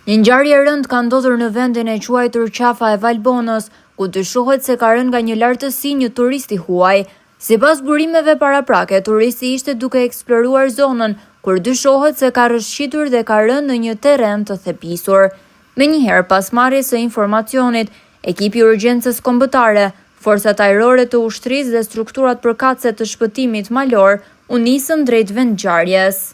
Një ngjarje e rëndë ka ndodhur në vendin e quajtur Qafa e Valbonës, ku dyshohet se ka rënë nga një lartësi një turist i huaj. Sipas burimeve paraprake, turisti ishte duke eksploruar zonën, kur dyshohet se ka rrëshqitur dhe ka rënë në një terren të thepisur. Menjëherë pas marrjes së informacionit, ekipi i urgjencës kombëtare, forcat ajrore të ushtrisë dhe strukturat përkatëse të shpëtimit malor u nisën drejt vendngjarjes.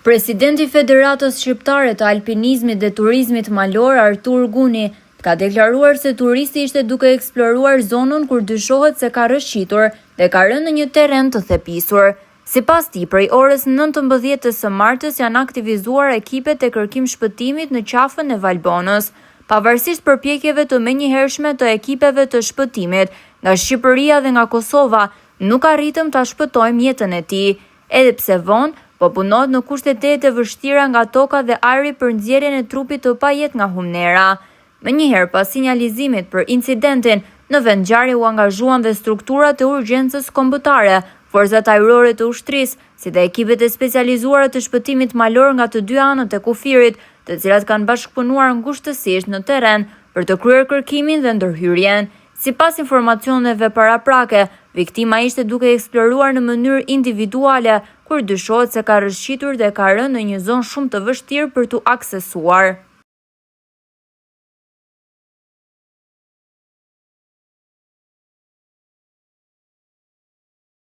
Presidenti i Federatës Shqiptare të Alpinizmit dhe Turizmit Malor, Artur Guni, ka deklaruar se turisti ishte duke eksploruar zonën kur dyshohet se ka rrëshqitur dhe ka rënë në një terren të thepisur. Sipas tij, prej orës 19 së martës janë aktivizuar ekipet e kërkim shpëtimit në Qafën e Valbonës. Pavarësisht përpjekjeve të menjëhershme të ekipeve të shpëtimit nga Shqipëria dhe nga Kosova, nuk arritëm ta shpëtojmë jetën e tij, edhe pse vonë po punohet në kushte të vështira nga toka dhe ajri për nxjerrjen e trupit të pajet nga humnera. Menjëherë pas sinjalizimit për incidentin, në vendngjarje u angazhuan dhe strukturat e urgjencës kombëtare, forcat ajrore të ushtrisë, si dhe ekipet e specializuara të shpëtimit malor nga të dy anët e kufirit, të cilat kanë bashkëpunuar ngushtësisht në terren për të kryer kërkimin dhe ndërhyrjen. Sipas informacioneve paraprake, viktima ishte duke eksploruar në mënyrë individuale, kur dyshohet se ka rrëshqitur dhe ka rënë në një zonë shumë të vështirë për t'u aksesuar.